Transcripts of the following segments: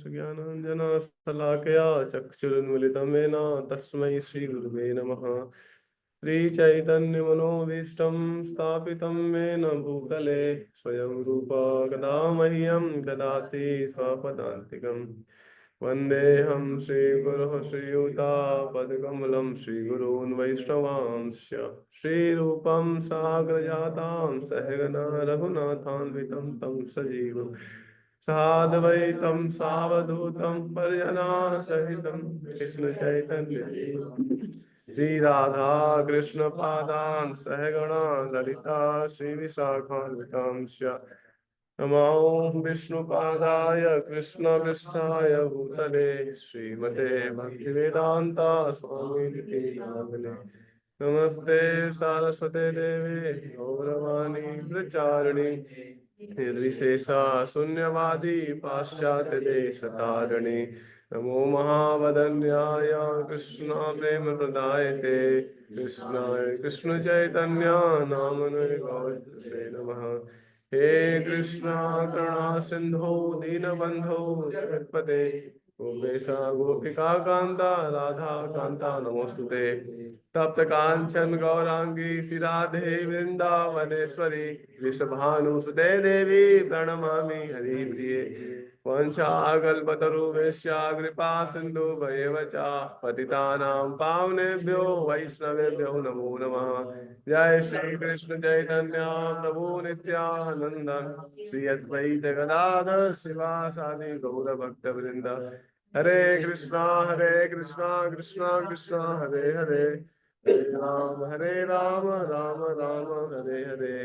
ज्ञानाञ्जनशलाकया चक्षुरुन्मिलितं येन तस्मै श्रीगुरुवे नमः। श्रीचैतन्यमनोभीष्टं स्थापितं येन भूतले स्वयं रूप कदा मह्यं ददाति स्वपदान्तिकम्। वन्देऽहं श्रीगुरोः श्रीयुतापदकमलं श्रीगुरून् वैष्णवांश्च श्रीरूपं साग्रजातां सहगना रघुनाथान्वितं तं सजीवं साद्वैतं सावधूतं परिजनासहितं कृष्णचैतन्य श्री राधा कृष्ण पादान सहगणा ललिता श्री विशाखान्वितांश्च नमो विष्णुपादाय कृष्णपृष्ठाय भूतले श्रीमते भक्तिवेदान्ता स्वामीनिति नामिने नमस्ते सारस्वते देवे गौरवाणी प्रचारिणी निर्विशेषा शून्यवादी पाश्चात्य देशतारिणी नमो महावदन्याय कृष्ण प्रेम प्रदायते कृष्णाय कृष्ण चैतन्य नामने गौरसे नमः। हे कृष्णा करुणा सिंधो दीनबंधो जगत्पते गोपेशा गोपिका कांता राधा कांता नमोस्तुते तप्त कांचन गौरांगी राधे वृंदावनेश्वरी वृषभानुसुते देवी प्रणमामि हरिप्रिये वंशाकल्पतरुभ्यश्च कृपा सिन्धु भयेव च पतितानां पावनेभ्यो वैष्णवेभ्यो नमो नमः। जय श्री कृष्ण चैतन्य प्रभु नित्यानंद श्री अद्वैत गदाधर शिवासादि गौर भक्त वृंद हरे कृष्णा कृष्णा कृष्णा हरे हरे हरे राम राम राम हरे हरे।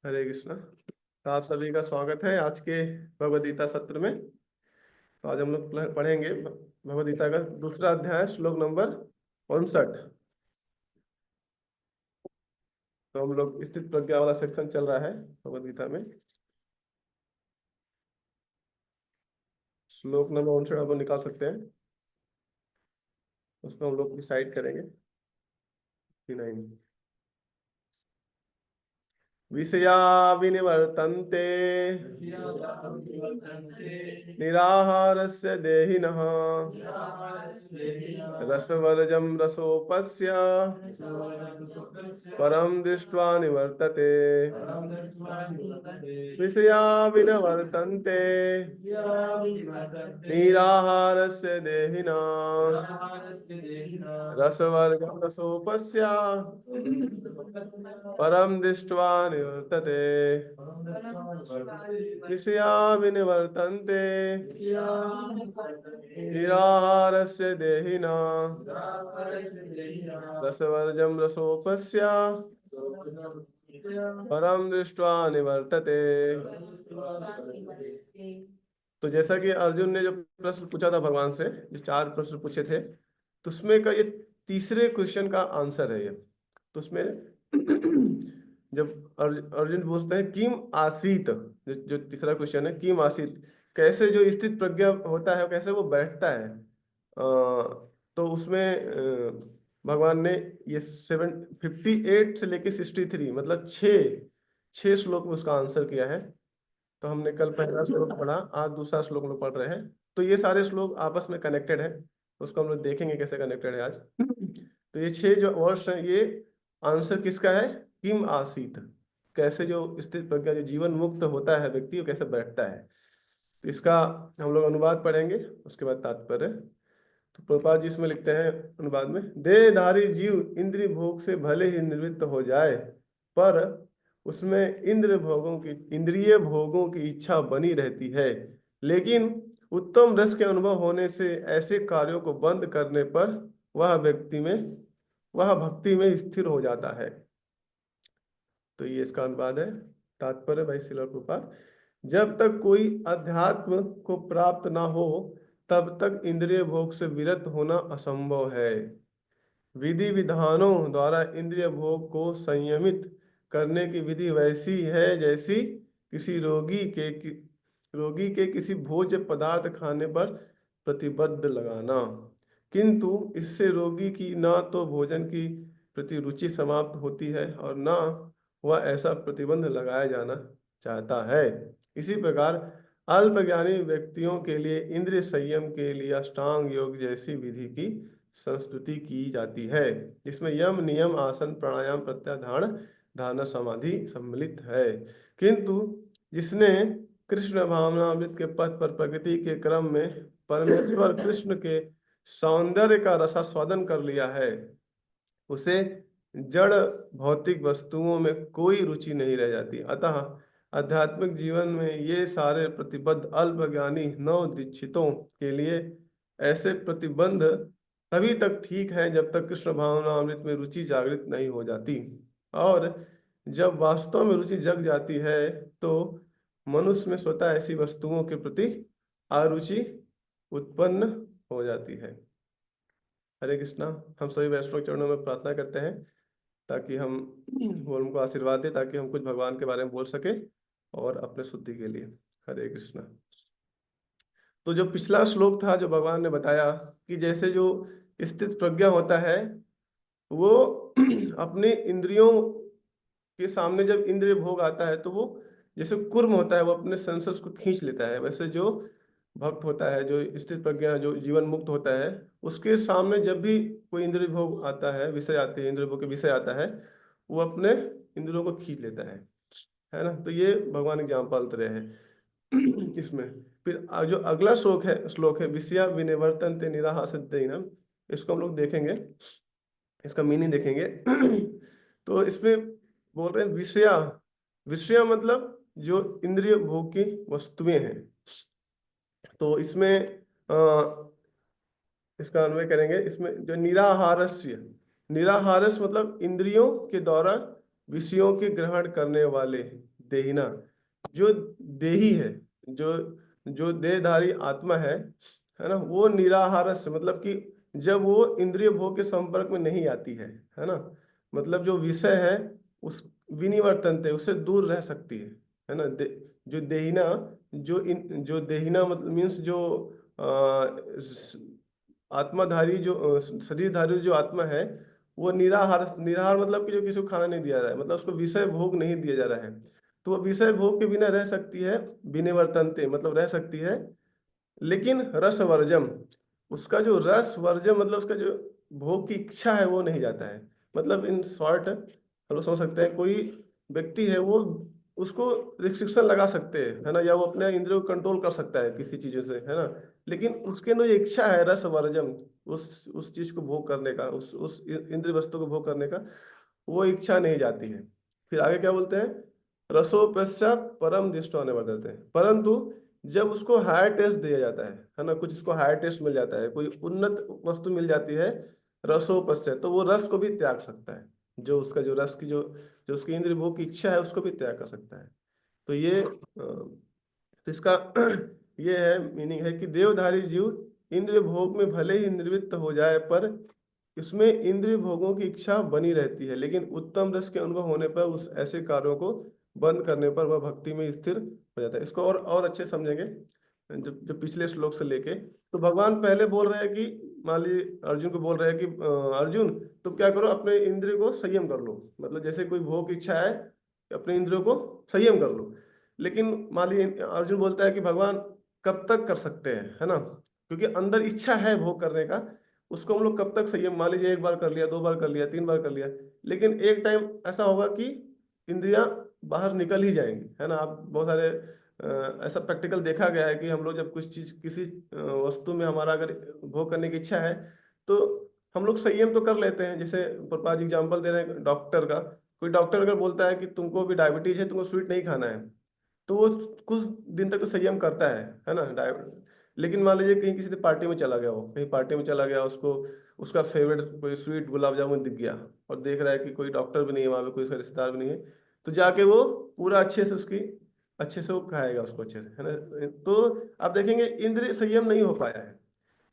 हरे कृष्णा। तो आप सभी का स्वागत है आज के भगवद गीता सत्र में। तो आज हम लोग पढ़ेंगे भगवद गीता का दूसरा अध्याय श्लोक नंबर 59। तो हम लोग स्थित प्रज्ञा वाला सेक्शन चल रहा है भगवद गीता में। श्लोक नंबर 59 हम निकाल सकते हैं, उसको हम लोग डिसाइड करेंगे। 59 विषया विनिवर्तन्ते निराहारस्य देहिनः रसवर्जं रसोपस्य परं दृष्ट्वा निवर्तते। विषया विनिवर्तन्ते निराहारस्य देहिनः रसवर्जं रसोपस्य परम दृष्ट्वा निवर्तते। विषया विनिवर्तन्ते निराहारस्य देहिनः रसवर्जं रसोपस्य परम दृष्ट्वा निवर्तते। तो जैसा कि अर्जुन ने जो प्रश्न पूछा था भगवान से, जो 4 प्रश्न पूछे थे, तो उसमें का ये तीसरे क्वेश्चन का आंसर है ये। तो उसमें जब अर्जुन पूछते हैं किम आसीत, जो तीसरा क्वेश्चन है किम आसीत, कैसे जो स्थित प्रज्ञा होता है कैसे वो बैठता है। तो उसमें भगवान ने ये 758 से लेके 63 मतलब 6 श्लोक में उसका आंसर किया है। तो हमने कल पहला श्लोक पढ़ा, आज दूसरा श्लोक हम लोग पढ़ रहे हैं। तो ये सारे श्लोक आपस में कनेक्टेड है, उसको हम लोग देखेंगे कैसे कनेक्टेड है आज। तो ये 6 जो वर्ड्स हैं ये आंसर किसका है, किम आसीत, कैसे जो स्थित प्रज्ञा जो जीवन मुक्त होता है व्यक्ति वो कैसे बैठता है। तो इसका हम लोग अनुवाद पढ़ेंगे, उसके बाद तात्पर्य। तो प्रभुपाद जी इसमें लिखते हैं अनुवाद में, देहधारी जीव इंद्रिय भोग से भले ही निवृत्त हो जाए पर उसमें इंद्रिय भोगों की इच्छा बनी रहती है, लेकिन उत्तम रस के अनुभव होने से ऐसे कार्यों को बंद करने पर वह भक्ति में स्थिर हो जाता है। तो ये इसका अनुवाद है। तात्पर्य भाई श्रील प्रभुपाद, जब तक कोई अध्यात्म को प्राप्त ना हो तब तक इंद्रिय भोग से विरत होना असंभव है। विधि विधानों द्वारा इंद्रिय भोग को संयमित करने की विधि वैसी है जैसी किसी रोगी के किसी भोज्य पदार्थ खाने पर प्रतिबद्ध लगाना, किंतु इससे रोगी की ना तो भोजन की प्रति रुचि समाप्त होती है और ना वह ऐसा प्रतिबंध लगाया जाना चाहता है। इसी प्रकार अल्पज्ञानी व्यक्तियों के लिए इंद्रिय संयम के लिए अष्टांग योग जैसी विधि की संस्तुति की जाती है, जिसमें यम नियम आसन प्राणायाम प्रत्याधान धारणा समाधि सम्मिलित है। किंतु जिसने कृष्ण भावनामृत के पथ पर प्रगति के क्रम में परमेश्वर कृष्ण के सौंदर्य का रसास्वादन कर लिया है, उसे जड़ भौतिक वस्तुओं में कोई रुचि नहीं रह जाती। अतः आध्यात्मिक जीवन में ये सारे प्रतिबद्ध अल्पज्ञानी नव दीक्षितों के लिए ऐसे प्रतिबंध तभी तक ठीक है जब तक कृष्ण भावनामृत में रुचि जागृत नहीं हो जाती, और जब वास्तव में रुचि जग जाती है तो मनुष्य में स्वतः ऐसी वस्तुओं के प्रति अरुचि उत्पन्न हो जाती है। हरे कृष्णा। हम सभी वैष्णव चरणों में प्रार्थना करते हैं ताकि हम वो उनको आशीर्वाद दे, ताकि हम कुछ भगवान के बारे में बोल सके और अपने शुद्धि के लिए। हरे कृष्णा। तो जो पिछला श्लोक था, जो भगवान ने बताया कि जैसे जो स्थित प्रज्ञा होता है वो अपने इंद्रियों के सामने जब इंद्रिय भोग आता है तो वो जैसे कुर्म होता है, वो अपने सेंसस को खींच लेता है, वैसे जो भक्त होता है, जो स्थित प्रज्ञा, जो जीवन मुक्त होता है, उसके सामने जब भी कोई इंद्रिय भोग आता है, विषय आते हैं, इंद्रिय भोग के विषय आता है, वो अपने इंद्रियों को खींच लेता है ना। तो ये भगवान एग्जाम्पल रहे हैं इसमें। फिर जो अगला श्लोक है विषया विनिवर्तन्ते निराहासद्यैनम, इसको हम लोग देखेंगे, इसका मीनिंग देखेंगे। तो इसमें बोल रहे हैं विषया, विषया मतलब जो इंद्रिय भोग की वस्तुएं हैं। तो इसमें इसका अन्वय करेंगे, इसमें जो निराहारस्य, निराहारस्य मतलब इंद्रियों के द्वारा विषयों के ग्रहण करने वाले देहिना, जो देही है, जो जो देहधारी आत्मा है ना, वो निराहारस्य मतलब कि जब वो इंद्रिय भोग के संपर्क में नहीं आती है ना, मतलब जो विषय है उस विनिवर्तनते, उससे दूर रह सकती है ना। जो देहिना, जो देहिना मतलब मीन्स जो आत्माधारी, जो शरीरधारी जो आत्मा है, वो निराहार, निराहार मतलब कि जो किसी को खाना नहीं दिया रहा है, मतलब उसको विषय भोग नहीं दिया जा रहा है, तो वो विषय भोग के बिना रह सकती है, विनिवर्तनते मतलब रह सकती है, लेकिन रस वर्जम, उसका जो रस वर्जम मतलब उसका जो भोग की इच्छा है वो नहीं जाता है। मतलब इन शॉर्ट हम लोग समझ सकते हैं, कोई व्यक्ति है वो, उसको रिस्ट्रिक्शन लगा सकते हैं है ना, या वो अपने इंद्रियों को कंट्रोल कर सकता है किसी चीजों से, है ना, लेकिन उसके अंदर जो इच्छा है रस वर्जम, उस चीज को भोग करने का, उस इंद्रिय वस्तु को भोग करने का, वो इच्छा नहीं जाती है। फिर आगे क्या बोलते हैं, रसोपश्चात परम दृष्टो निवर्तते, परंतु जब उसको हायर टेस्ट दिया जाता है ना, कुछ उसको हायर टेस्ट मिल जाता है, कोई उन्नत वस्तु मिल जाती है रसोपश्चात, तो वो रस को भी त्याग सकता है, जो उसका जो रस की जो जो उसकी इंद्रिय भोग की इच्छा है उसको भी त्याग कर सकता है। तो ये तो इसका ये है मीनिंग है कि देवधारी जीव इंद्रिय भोग में भले ही निवृत्त हो जाए पर इसमें इंद्रिय भोगों की इच्छा बनी रहती है, लेकिन उत्तम रस के अनुभव होने पर उस ऐसे कार्यों को बंद करने पर वह भक्ति में स्थिर हो जाता है। इसको और अच्छे समझेंगे, जो पिछले श्लोक से लेके, तो भगवान पहले बोल रहे हैं कि मान लीजिए अर्जुन को बोल रहे हैं कि अर्जुन तुम क्या करो, अपने इंद्रिय को संयम कर लो, मतलब जैसे कोई भोग की इच्छा है, अपने इंद्रियों को संयम कर लो। लेकिन मान लीजिए अर्जुन बोलता है कि भगवान कब तक कर सकते हैं, है ना, क्योंकि अंदर इच्छा है भोग करने का, उसको हम लोग कब तक संयम, मान लीजिए एक बार कर लिया, दो बार कर लिया, तीन बार कर लिया, लेकिन एक टाइम ऐसा होगा कि इंद्रियां बाहर निकल ही जाएंगी, है ना। आप बहुत सारे ऐसा प्रैक्टिकल देखा गया है कि हम लोग जब कुछ चीज किसी वस्तु में हमारा अगर भोग करने की इच्छा है तो हम लोग संयम तो कर लेते हैं। जैसे प्रपात जी एग्जाम्पल दे रहे हैं डॉक्टर का, कोई डॉक्टर अगर बोलता है कि तुमको भी डायबिटीज है, तुमको स्वीट नहीं खाना है, तो वो कुछ दिन तक तो संयम करता है ना, लेकिन मान लीजिए कहीं किसी पार्टी में चला गया, वो कहीं पार्टी में चला गया, उसको उसका फेवरेट कोई स्वीट गुलाब जामुन दिख गया, और देख रहा है कि कोई डॉक्टर भी नहीं है वहाँ पे, कोई उसका रिश्तेदार भी नहीं है, तो जाके वो पूरा अच्छे से वो खाएगा उसको अच्छे से, है ना। तो आप देखेंगे इंद्रिय संयम नहीं हो पाया है।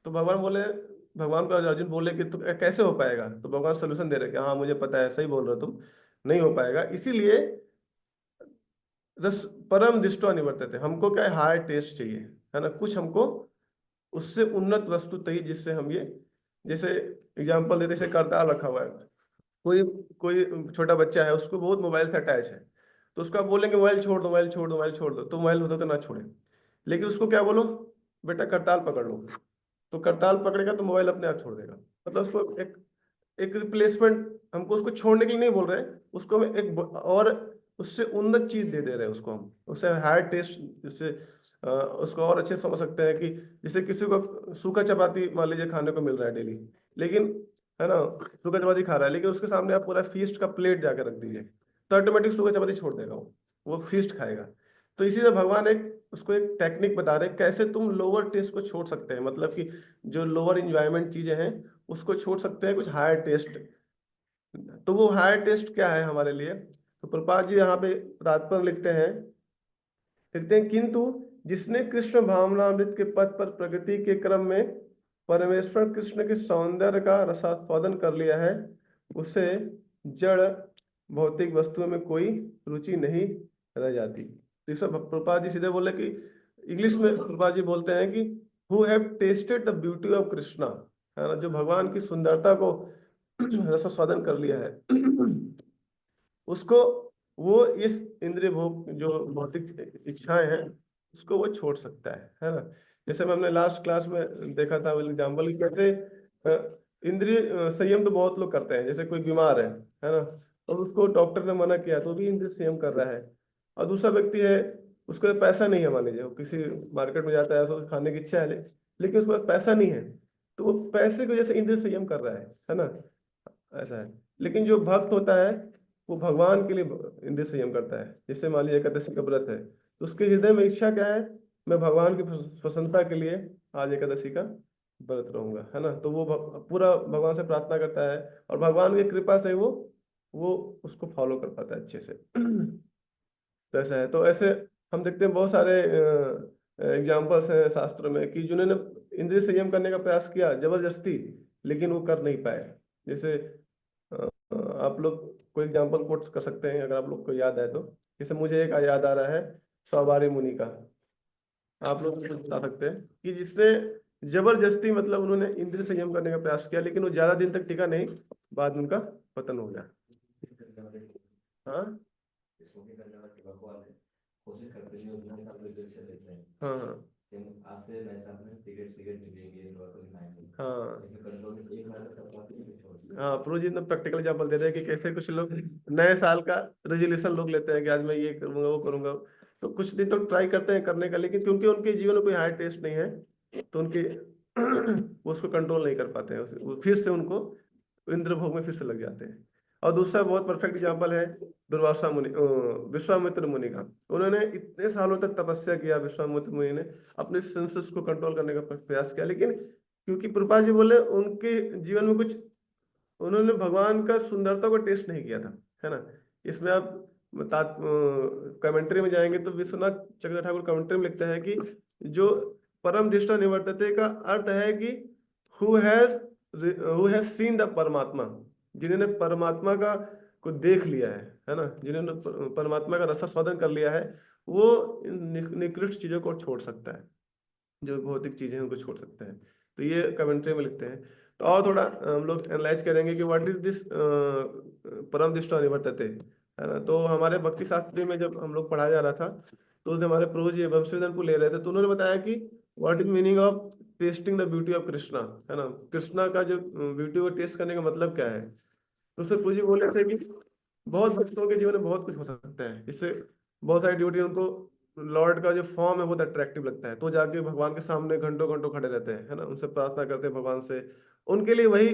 तो भगवान को अर्जुन बोले कि तो कैसे हो पाएगा, तो भगवान सोल्यूशन दे रहे कि हाँ मुझे पता है, सही बोल रहे हो तुम, नहीं हो पाएगा, इसीलिए रस परम दृष्टो निवर्तते, हमको क्या है, हायर टेस्ट चाहिए, है ना, कुछ हमको उससे उन्नत वस्तु चाहिए, जिससे हम ये, जैसे एग्जांपल देते, जैसे करतार रखा हुआ है, कोई कोई छोटा बच्चा है, उसको बहुत मोबाइल से अटैच है, तो उसको आप बोलेंगे मोबाइल छोड़ दो, मोबाइल छोड़ दो, मोबाइल छोड़ दो, तो मोबाइल होता तो ना छोड़े, लेकिन उसको क्या बोलो, बेटा करताल पकड़ लो, तो करताल पकड़ेगा तो मोबाइल अपने आप छोड़ देगा। मतलब उसको एक एक रिप्लेसमेंट, हमको उसको छोड़ने के लिए नहीं बोल रहे, उसको हम एक और उससे उन्नत चीज दे दे रहे हैं उसको, हम उससे हायर टेस्ट, उससे उसको और अच्छे से समझ सकते हैं कि जैसे किसी को सूखा चपाती मान लीजिए खाने को मिल रहा है डेली, लेकिन है ना, सूखा चपाती खा रहा है, लेकिन उसके सामने आप पूरा फीस्ट का प्लेट जाकर रख दीजिए, तो ऑटोमेटिक सूखा चपाती छोड़ देगा, वो फीस्ट खाएगा। तो इसी से भगवान एक उसको एक टेक्निक बता रहे हैं कैसे तुम लोअर टेस्ट को छोड़ सकते हैं, मतलब कि जो लोअर इंजॉयमेंट चीजें हैं उसको छोड़ सकते हैं कुछ हायर टेस्ट। तो वो हायर टेस्ट क्या है हमारे लिए, तो प्रभुपाद जी यहाँ पे तात्पर्य लिखते हैं, किंतु जिसने कृष्ण भावनामृत के पथ पर प्रगति के क्रम में परमेश्वर कृष्ण के सौंदर्य का रसास्वादन कर लिया है, उसे जड़ भौतिक वस्तुओं में कोई रुचि नहीं रह जाती। तो इस प्रभुपाद जी सीधे बोले कि इंग्लिश में प्रभुपाद जी बोलते हैं कि who have tested the beauty of Krishna, है ना, जो भगवान की सुंदरता को रसास्वादन कर लिया है उसको, वो इस इंद्रिय भोग जो भौतिक इच्छाएं हैं उसको वो छोड़ सकता है ना। जैसे हमने लास्ट क्लास में देखा था एग्जाम्पल, कैसे इंद्रिय संयम तो बहुत लोग करते हैं, जैसे कोई बीमार है ना, और उसको डॉक्टर ने मना किया तो भी इंद्रिय संयम कर रहा है। और दूसरा व्यक्ति है, उसको पैसा नहीं है, मान लीजिए वो किसी मार्केट में जाता है, उसको खाने की इच्छा है, लेकिन उसके पास पैसा नहीं है, तो वो पैसे की वजह से इंद्रिय संयम कर रहा है ना, ऐसा है। लेकिन जो भक्त होता है वो भगवान के लिए इंद्रिय संयम करता है। जैसे मान लीजिए एकादशी का व्रत है, तो उसके हृदय में इच्छा क्या है, मैं भगवान की प्रसन्नता के लिए आज एकादशी का व्रत रहूंगा, है ना, तो वो पूरा भगवान से प्रार्थना करता है, और भगवान की कृपा से वो उसको फॉलो कर पाता है अच्छे से। तो ऐसा है, तो ऐसे हम देखते हैं बहुत सारे एग्जाम्पल्स हैं शास्त्र में कि जिन्होंने इंद्रिय संयम करने का प्रयास किया जबरदस्ती, लेकिन वो कर नहीं पाए। जैसे आप लोग कोई एग्जांपल कोट कर सकते हैं अगर आप लोग को याद है तो, जैसे मुझे एक याद आ रहा है सवारी मुनि का, आप लोग कुछ बता सकते हैं कि जिसने जबरदस्ती, मतलब उन्होंने इंद्रिय संयम करने का प्रयास किया, लेकिन वो ज्यादा दिन तक टिका नहीं, बाद में उनका पतन हो गया। हाँ हाँ हाँ हाँ हाँ, प्रोजी ने प्रैक्टिकल एग्जाम्पल दे रहे हैं कि कैसे कुछ लोग नए साल का रेजोल्यूशन लोग लेते हैं कि आज मैं ये करूंगा वो करूंगा, तो कुछ दिन तो ट्राई करते हैं करने का, लेकिन क्योंकि उनके जीवन में कोई हाई टेस्ट नहीं है तो उनके वो उसको कंट्रोल नहीं कर पाते हैं, वो फिर से उनको इंद्र भोग में फिर से लग जाते हैं। और दूसरा बहुत परफेक्ट एग्जाम्पल है दुर्वासा मुनि, विश्वामित्र मुनि का। उन्होंने इतने सालों तक तपस्या किया, विश्वामित्र मुनि ने अपने सेंसेस को कंट्रोल करने का प्रयास किया, लेकिन क्योंकि प्रभुपाद जी बोले उनके जीवन में कुछ, उन्होंने भगवान का सुंदरता को टेस्ट नहीं किया था, है ना। इसमें आप कमेंट्री में जाएंगे तो विश्वनाथ चक्रधर ठाकुर कमेंट्री में लिखते हैं कि जो परम दृष्टा निवर्तते का अर्थ है कि हु हैज सीन द परमात्मा, जिन्होंने परमात्मा का को देख लिया है ना, जिन्होंने परमात्मा का रसास्वादन कर लिया है, वो इन निकृष्ट चीजों को छोड़ सकता है, जो भौतिक चीजें हैं उनको छोड़ सकते हैं। तो ये कमेंट्री में लिखते हैं। तो और थोड़ा हम लोग एनालाइज करेंगे कि व्हाट इज दिस परम दृष्टा निवर्तते, है ना। तो हमारे भक्ति शास्त्री में जब हम लोग पढ़ाया जा रहा था, तो उस दिन हमारे प्रभु जी वंशीधर को ले रहे थे, तो उन्होंने बताया कि what is meaning of testing the beauty of Krishna, है ना, कृष्णा का जो ब्यूटी को टेस्ट करने का मतलब क्या है। तो उसमें प्रभु जी बोले थे कि बहुत भक्तों के जीवन में बहुत कुछ हो सकता है, इससे बहुत सारी ड्यूटी उनको लॉर्ड का जो फॉर्म है बहुत अट्रैक्टिव लगता है, तो जाके भगवान के सामने घंटों घंटों खड़े रहते हैं, है ना, उनसे प्रार्थना करते हैं भगवान से, उनके लिए वही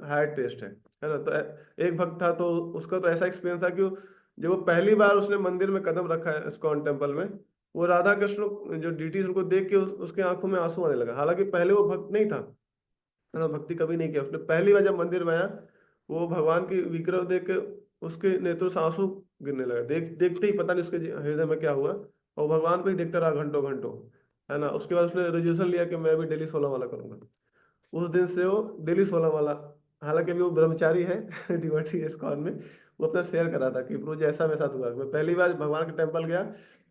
हायर टेस्ट है ना। तो एक भक्त था, तो उसका तो ऐसा एक्सपीरियंस था कि जब वो पहली बार उसने मंदिर में कदम रखा है इस्कॉन टेम्पल में, वो राधा कृष्ण जो डिटीज उनको देख के उसके आंखों में आंसू आने लगा, हालांकि पहले वो भक्त नहीं था, है ना, भक्ति कभी नहीं किया उसने। पहली बार जब मंदिर में आया, वो भगवान की विग्रह देख के उसके नेत्रों से आंसू गिरने लगा, देखते ही पता नहीं उसके हृदय में क्या हुआ, और भगवान को ही देखता रहा घंटों घंटों, है ना। उसके बाद उसने रेजोल्यूशन लिया कि मैं भी डेली 16 वाला करूंगा। उस दिन से वो डेली 16 वाला, हालांकि अभी वो ब्रह्मचारी है डिवोटी है इस्कॉन में, वो अपना शेयर कर रहा था कि प्रभु जी ऐसा मेरे साथ हुआ, मैं पहली बार भगवान के टेम्पल गया,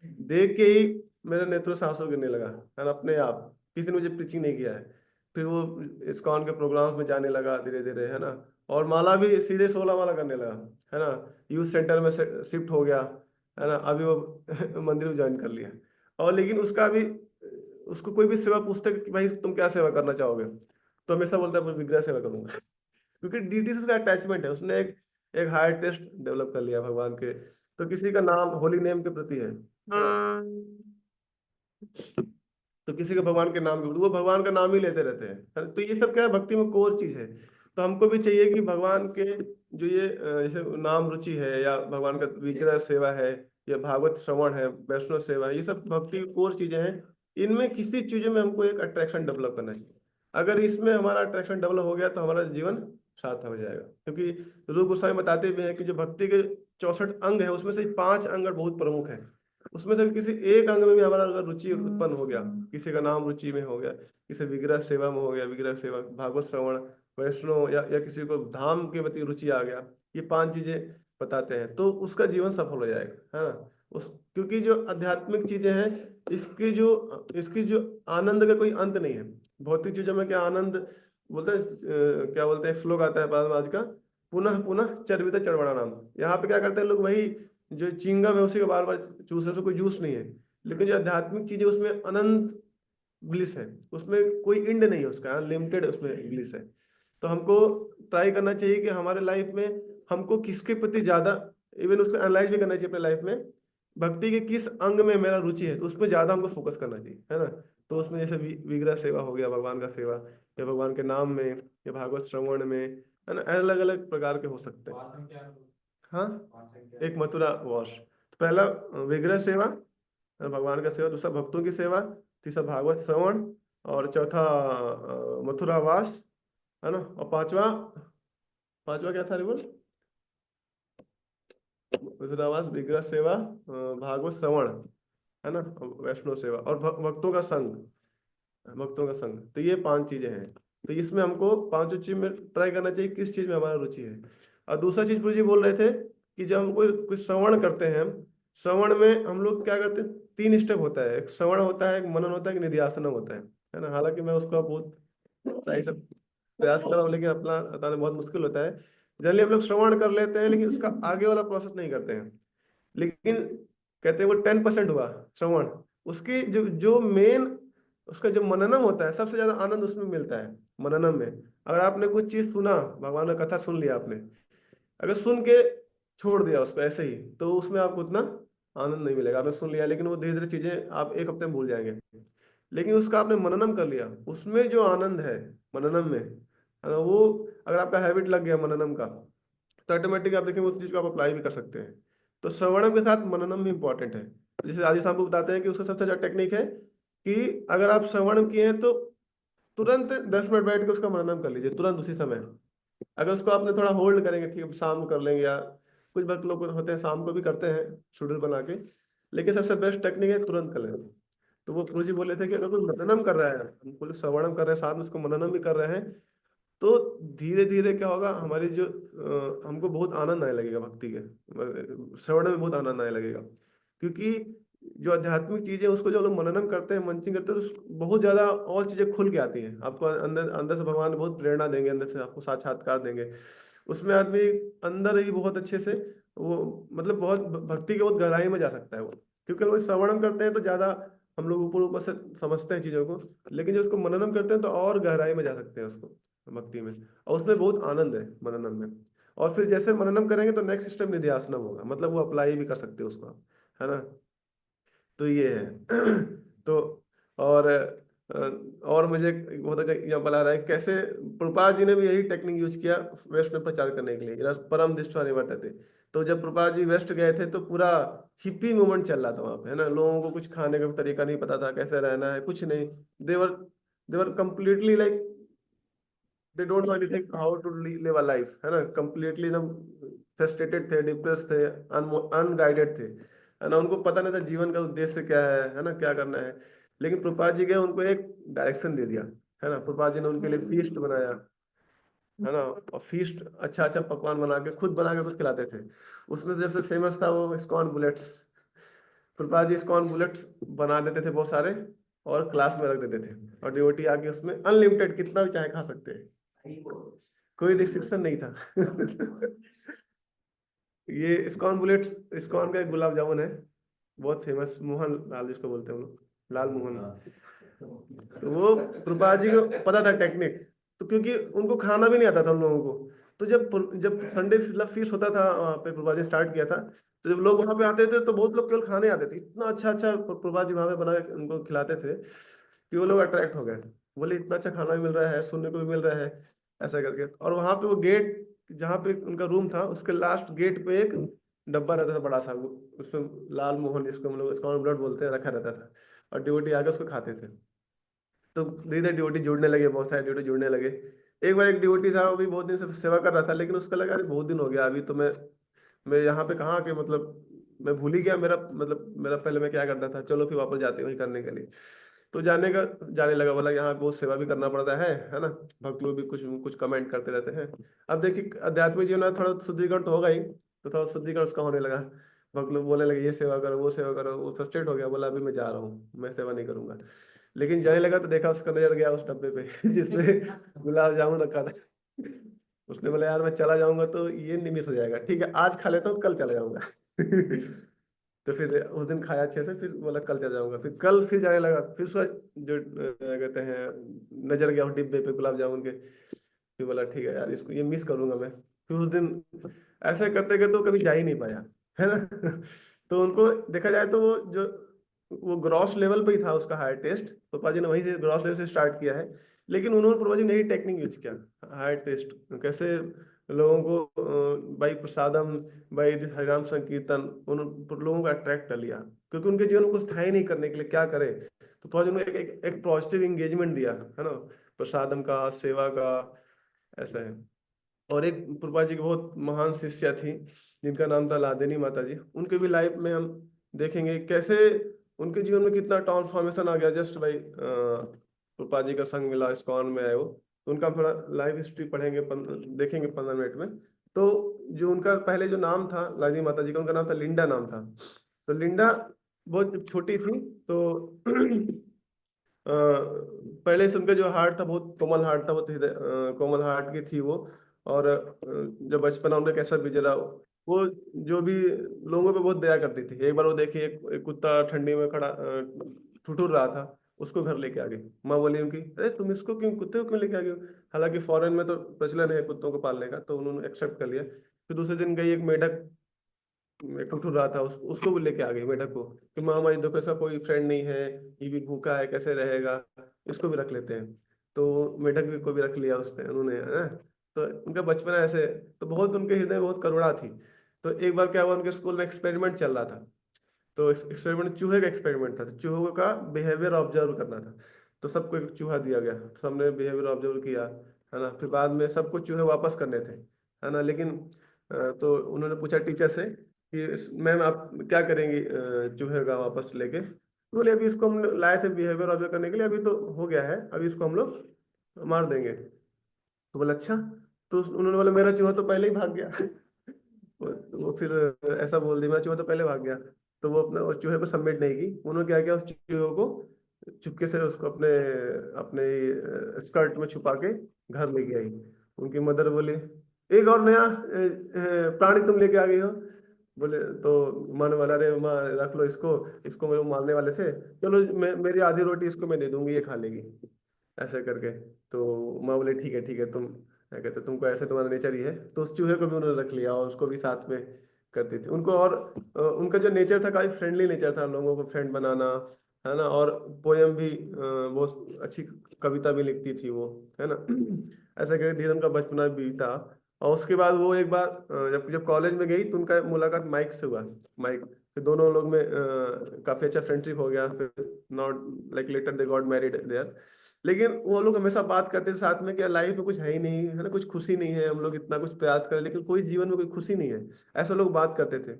देख के ही मेरे नेत्रों से आंसू गिरने लगा, है ना, अपने आप, किसी ने मुझे प्रीचिंग नहीं किया है। फिर वो इस्कॉन के प्रोग्राम्स में जाने लगा धीरे धीरे, है ना, और माला भी सीधे 16 माला करने लगा, है ना, यूथ सेंटर में शिफ्ट हो गया, है ना, अभी वो मंदिर में ज्वाइन कर लिया। और लेकिन उसका भी, उसको कोई भी सेवा पूछता है कि भाई तुम क्या सेवा करना चाहोगे, तो हमेशा बोलता है मैं विग्रह सेवा करूंगा। क्योंकि डीटी से उसका अटैचमेंट है, उसने एक एक हायर टेस्ट डेवलप कर लिया भगवान के। तो किसी का नाम होली नेम के प्रति है, तो किसी के भगवान के नाम भी, वो भगवान का नाम ही लेते रहते हैं। तो ये सब क्या है, भक्ति में कोर चीज है। तो हमको भी चाहिए कि भगवान के जो ये जैसे नाम रुचि है, या भगवान का विग्रह सेवा है, या भागवत श्रवण है, वैष्णव सेवा है, ये सब भक्ति की कोर चीजें हैं। इनमें किसी चीज में हमको एक अट्रैक्शन डेवलप करना चाहिए। अगर इसमें हमारा अट्रैक्शन डेवलप हो गया तो हमारा जीवन सार्थक हो जाएगा। क्योंकि रूप गोस्वामी बताते भी हैं कि जो भक्ति के 64 अंग है, उसमें से 5 अंग बहुत प्रमुख है। उसमें से किसी एक अंग में भी हमारा अगर रुचि उत्पन्न हो गया, किसी का नाम रुचि में हो गया, किसी विग्रह सेवा में हो गया, विग्रह सेवा, भागवत श्रवण, वैष्णव, या किसी को धाम के प्रति रुचि आ गया, ये 5 चीजें बताते हैं, तो उसका जीवन सफल हो जाएगा, है ना। उस, क्योंकि जो आध्यात्मिक चीजें हैं, इसकी जो आनंद का कोई अंत नहीं है। भौतिक चीजों में क्या आनंद बोलते हैं, क्या बोलते हैं, एक श्लोक आता है महाराज का, पुनः पुनः चर्वित चढ़वड़ा नाम। यहाँ पे क्या करते हैं लोग, वही जो चिंगम है उसी को बार बार चूस रहे, तो कोई जूस नहीं है। लेकिन जो आध्यात्मिक चीज है उसमें अनंत ब्लिस है, उसमें कोई एंड नहीं है, उसका अनलिमिटेड उसमें ब्लिस है। तो हमको ट्राई करना चाहिए कि हमारे लाइफ में हमको किसके प्रति ज्यादा, इवन उसको एनालाइज भी करना चाहिए अपने लाइफ में, भक्ति के किस अंग में मेरा रुचि है, तो उसमें ज्यादा हमको फोकस करना चाहिए, है ना। तो उसमें जैसे विग्रह सेवा हो गया, भगवान का सेवा, या भगवान के नाम में, या भागवत श्रवण में, है ना, अलग अलग प्रकार के हो सकते हैं। हाँ, एक मथुरा वॉश, तो पहला विग्रह सेवा, भगवान का सेवा, दूसरा भक्तों की सेवा, तीसरा भागवत श्रवण, और चौथा मथुरा वास, है ना, और पांचवा, पांचवा क्या था रिवल, मथुरा वास, विग्रह सेवा, भागवत श्रवण, है ना, वैष्णव सेवा, और भक्तों का संग, भक्तों का संग। तो ये 5 चीजें हैं। तो इसमें हमको पांचों चीज में ट्राई करना चाहिए किस चीज में हमारा रुचि है। और दूसरा चीज गुरु जी बोल रहे थे कि जब हम कोई कुछ श्रवण करते हैं, श्रवण में हम लोग क्या करते हैं, 3 स्टेप होता है, एक श्रवण होता है, एक मनन होता है, एक निधिध्यासन होता है ना। हालांकि मैं उसका बहुत ट्राई सब प्रयास कर रहा हूँ, लेकिन अपना बताना बहुत मुश्किल होता है। जनरली हम लोग श्रवण कर लेते हैं, लेकिन उसका आगे वाला प्रोसेस नहीं करते हैं। लेकिन कहते हैं वो 10% हुआ श्रवण, उसकी जो जो मेन उसका जो मननम होता है, सबसे ज्यादा आनंद उसमें मिलता है, मननम में। अगर आपने कुछ चीज सुना, भगवान का कथा सुन लिया आपने, अगर सुन के छोड़ दिया उसको ऐसे ही, तो उसमें आपको उतना आनंद नहीं मिलेगा। आपने सुन लिया, लेकिन वो धीरे धीरे चीजें आप एक हफ्ते में भूल जाएंगे। लेकिन उसका आपने मननम कर लिया, उसमें जो आनंद है मननम में, है ना, वो अगर आपका हैबिट लग गया मननम का, तो ऑटोमेटिक आप देखेंगे उस चीज को आप अप्लाई भी कर सकते हैं। तो श्रवणम के साथ मननम भी इंपॉर्टेंट है। जैसे राजेश साहब को बताते हैं कि उसका सबसे अच्छा टेक्निक है कि अगर आप श्रवण किए हैं तो तुरंत 10 मिनट बैठ के उसका मननम कर लीजिए, तुरंत उसी समय। अगर उसको आपने थोड़ा होल्ड करेंगे, ठीक है शाम को कर लेंगे, या कुछ भक्त लोग होते हैं शाम को भी करते हैं शेड्यूल बना के, लेकिन सबसे बेस्ट टेक्निक है तुरंत कर लेंगे। तो वो गुरु जी बोले थे कि अगर कोई मननम कर रहा है, हम कुछ श्रवणम कर रहे हैं साथ में उसको मननम भी कर रहे हैं, तो धीरे धीरे क्या होगा, हमारी जो हमको बहुत आनंद आने लगेगा भक्ति के श्रवण में, बहुत आनंद आने लगेगा। क्योंकि जो आध्यात्मिक चीजें उसको जो लोग मननम करते हैं, मंचिंग करते हैं, तो बहुत ज्यादा और चीजें खुल के आती हैं आपको, अंदर अंदर से भगवान बहुत प्रेरणा देंगे, अंदर से आपको साक्षात्कार देंगे। उसमें आदमी अंदर ही बहुत अच्छे से वो, मतलब बहुत भक्ति के बहुत गहराई में जा सकता है वो। क्योंकि लोग श्रवणम करते हैं तो ज्यादा हम लोग ऊपर ऊपर से समझते हैं चीजों को, लेकिन जो उसको मननम करते हैं तो और गहराई में जा सकते हैं उसको भक्ति में, और उसमें बहुत आनंद है मननम में। और फिर जैसे मननम करेंगे तो नेक्स्ट स्टेप निधिध्यासनम होगा, मतलब वो अप्लाई भी कर सकते हो उसको आप, है ना। तो ये है। तो और और मुझे एक बहुत अच्छा एग्जाम्पल आ रहा है कैसे प्रभुपाद जी ने भी यही टेक्निक यूज किया वेस्ट में प्रचार करने के लिए, परम दृष्टवा निवर्तते। तो जब प्रभुपाद जी वेस्ट गए थे तो पूरा हिप्पी मूवमेंट चल रहा था वहां पे, है ना। लोगों को कुछ खाने का तरीका नहीं पता था, कैसे रहना है कुछ नहीं। They were completely like they don't know anything how to live a life, है ना। कंप्लीटली एकदम फ्रस्ट्रेटेड थे, डिप्रेस थे, अनगाइडेड थे, है ना। उनको पता नहीं था जीवन का उद्देश्य क्या है ना, क्या करना है। लेकिन प्रभुपाद जी गए, उनको एक डायरेक्शन दे दिया, है ना। प्रभुपाद जी ने उनके लिए फीस्ट बनाया, है ना। और फीस्ट अच्छा अच्छा पकवान बना के खुद बना के खुद खिलाते थे। उसमें से सबसे फेमस था वो ISKCON bullets. Prabhupada ji ISKCON bullets बना देते थे बहुत सारे, और क्लास में रख देते थे, और डिवोटी आके उसमें अनलिमिटेड कितना भी चाहे खा सकते हैं, कोई रिस्ट्रिक्शन नहीं था। ये इस्कॉन बुलेट्स, इस्कॉन का एक गुलाब जामुन है, बहुत फेमस मोहन लाल जिसको बोलते हैं हम लोग, लाल मोहन। तो वो प्रभुपाद जी को पता था टेक्निक, तो क्योंकि उनको खाना भी नहीं आता था उन लोगों को। तो जब संडे फीस्ट होता था वहाँ पे, प्रभुपाद जी स्टार्ट किया था, तो जब लोग वहाँ पे आते थे तो बहुत लोग केवल खाने आते थे। इतना अच्छा अच्छा प्रभुपाद जी वहाँ पे बना के उनको खिलाते थे कि वो लोग अट्रैक्ट हो गए। बोले इतना अच्छा खाना भी मिल रहा है, सुनने को भी मिल रहा है, ऐसा करके। और वहाँ पे वो गेट, जहाँ पे उनका रूम था, उसके लास्ट गेट पे एक डब्बा रहता था बड़ा सा, उसमें लाल मोहन, जिसको हम लोग स्कॉन ब्लड बोलते हैं, रखा रहता था। और डिवोटी आके उसको खाते थे। तो धीरे धीरे डिवोटी जुड़ने लगे, बहुत सारे डिवोटी जुड़ने लगे। एक बार एक डिवोटी था, वो भी बहुत दिन से सेवा कर रहा था, लेकिन उसका लगा अरे बहुत दिन हो गया, अभी तो मैं यहाँ पे कहाँ के, मतलब मैं भूल ही गया मेरा, मतलब मेरा पहले मैं क्या करता था, चलो फिर वापस जाते हैं वही करने के लिए। तो जाने लगा, बोला यहाँ बहुत सेवा भी करना पड़ता है ना, भक्त लोग भी कुछ कुछ कमेंट करते रहते हैं। अब देखिए आध्यात्मिक जीवन में थोड़ा शुद्धिकरण तो होगा ही, तो थोड़ा शुद्धिकरण उसका होने लगा। भक्त लोग बोलने लगे ये सेवा करो वो सेवा करो, वो फ्रस्ट्रेट हो गया, बोला अभी मैं जा रहा हूँ, मैं सेवा नहीं करूंगा। लेकिन जाने लगा तो देखा उसका नजर गया उस डब्बे पे जिसमें गुलाब जामुन रखा था। उसने बोला यार मैं चला जाऊंगा तो ये नहीं मिस हो जाएगा, ठीक है आज खा लेता हूँ, कल चला जाऊंगा। तो फिर उस दिन खाया अच्छे से, फिर बोला कल चला जाऊंगा, फिर कल फिर जाने लगा, फिर उसका जो कहते हैं नजर गया उस डिब्बे पे गुलाब जामुन के। फिर बोला ठीक है यार इसको ये मिस करूंगा मैं। फिर उस दिन ऐसे करते करते तो कभी जा ही नहीं पाया, है ना। तो उनको देखा जाए तो वो ग्रॉस लेवल पे ही था उसका हायर टेस्ट, तो पापा जी ने वहीं से ग्रॉस लेवल से स्टार्ट किया है। लेकिन उन्होंने पापा जी नई टेक्निक यूज किया, हायर टेस्ट कैसे लोगों को बाई प्रसादम, बाई हरिनाम संकीर्तन, उन लोगों को अट्रैक्ट कर लिया। क्योंकि उनके जीवन में कुछ था ही नहीं करने के लिए, क्या करे, तो पापा जी ने एक पॉजिटिव इंगेजमेंट दिया, है ना, प्रसादम का, सेवा का, ऐसा है। और एक प्रभा जी की बहुत महान शिष्या थी, जिनका नाम था लादेनी माता जी। उनके भी लाइफ में हम देखेंगे कैसे उनके जीवन में कितना ट्रांसफॉर्मेशन आ गया जस्ट भाई प्रभा जी का संग मिला, इस्कॉन में आए वो। तो उनका थोड़ा लाइफ हिस्ट्री पढ़ेंगे, देखेंगे 15 मिनट में। तो जो उनका पहले जो नाम था लादेनी माता जी का, उनका नाम था लिंडा नाम था। तो लिंडा बहुत छोटी थी, तो पहले से उनका जो हार्ट था बहुत कोमल हार्ट था, बहुत कोमल हार्ट की थी वो। और जब बचपना उनका कैसा गुजरा, वो जो भी लोगों पे बहुत दया करती थी। एक बार वो देखी एक कुत्ता ठंडी में खड़ा ठुठुर रहा था, उसको घर लेके आ गई। माँ बोली उनकी अरे तुम इसको क्यों, कुत्ते को क्यों लेके आ गई हो? हालांकि फॉरेन में तो प्रचलन है कुत्तों को पालने का, तो उन्होंने एक्सेप्ट कर लिया। फिर दूसरे दिन गई, एक मेढक ठुठुर रहा था, उसको भी लेके आ गई मेढक को, कि माँ हमारी देखो इसका कोई फ्रेंड नहीं है, ये भी भूखा है कैसे रहेगा, इसको भी रख लेते हैं। तो मेढक भी को भी रख लिया उसने उन्होंने, है ना। तो उनका बचपना ऐसे, तो बहुत उनके हृदय में बहुत करुणा थी। तो एक बार क्या हुआ, उनके स्कूल में एक्सपेरिमेंट चल रहा था। तो एक्सपेरिमेंट चूहे का एक्सपेरिमेंट था, तो चूहों का बिहेवियर ऑब्जर्व करना था। तो सबको एक चूहा दिया गया, सबने बिहेवियर ऑब्जर्व किया, है ना। फिर बाद में सबको चूहे वापस करने थे, है ना। लेकिन तो उन्होंने पूछा टीचर से कि मैम आप क्या करेंगी चूहे का वापस लेके। तो बोले अभी इसको हम लाए थे बिहेवियर ऑब्जर्व करने के लिए, अभी तो हो गया है, अभी इसको हम लोग मार देंगे। तो बोला अच्छा। तो उन्होंने बोला मेरा चूहा तो पहले ही भाग गया। वो फिर ऐसा बोल दिया, मेरा चूहा तो पहले भाग गया। तो वो अपने उस चूहे को सबमिट नहीं की, उन्होंने क्या किया, उस चूहे को चुपके से उसको अपने अपने स्कर्ट में छुपा के घर लेके आई। उनकी मदर बोली एक और नया प्राणी तुम लेके आ गई हो। बोले तो मन वाला, अरे माँ रख लो इसको, इसको मेरे मारने वाले थे, चलो मेरी आधी रोटी इसको मैं दे दूंगी, ये खा लेगी, ऐसे करके। तो माँ बोले ठीक है तुम क्या कहते हो, तुमको ऐसे तुम्हारा नेचर ही है। तो उस चूहे को भी उन्होंने रख लिया और उसको भी साथ में करती थी उनको। और उनका जो नेचर था काफी फ्रेंडली नेचर था, लोगों को फ्रेंड बनाना, है ना। और पोयम भी बहुत अच्छी कविता भी लिखती थी वो, है ना। ऐसा करके धीरे उनका बचपना बीता। और उसके बाद वो एक बार जब जब कॉलेज में गई तो उनका मुलाकात माइक से हुआ। माइक, फिर दोनों लोग में काफी अच्छा फ्रेंडशिप हो गया। फिर not like later they got married there. लेकिन वो लोग हमेशा बात करते थे साथ में कि लाइफ में कुछ है ही नहीं, है ना, कुछ खुशी नहीं है, हम लोग इतना कुछ प्रयास करें लेकिन कोई जीवन में कोई खुशी नहीं है, ऐसा लोग बात करते थे।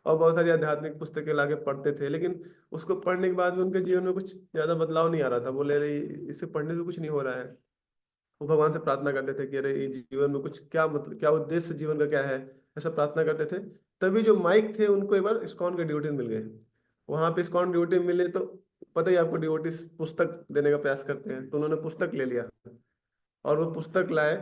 और बहुत सारी आध्यात्मिक पुस्तकें लाके पढ़ते थे, लेकिन उसको पढ़ने के बाद भी उनके जीवन में कुछ ज्यादा बदलाव नहीं आ रहा था। बोले अरे इससे पढ़ने से कुछ नहीं हो रहा है। वो भगवान से प्रार्थना करते थे कि अरे ये जीवन में कुछ क्या, मतलब क्या उद्देश्य जीवन का क्या है, ऐसा प्रार्थना करते थे। तभी जो माइक थे उनको एक बार इस्कॉन के ड्यूटी मिल गए। वहां पे इस्कॉन ड्यूटी मिले तो पता ही आपको, डिवोटी पुस्तक देने का प्रयास करते हैं, तो उन्होंने पुस्तक ले लिया और वो पुस्तक लाए